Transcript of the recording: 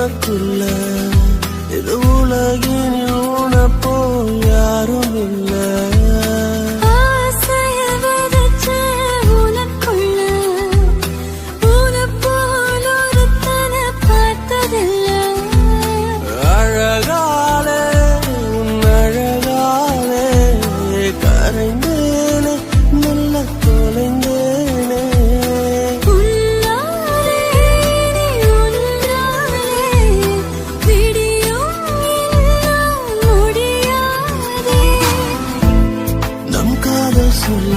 உனக்குள்ள இது உலகினில் உனப்போ யாரும் இல்லை. அழகாலே உன் அழகாலே கரைந்தேனே நல்ல தொலைந்தேனே. நம் காதல் சொல்ல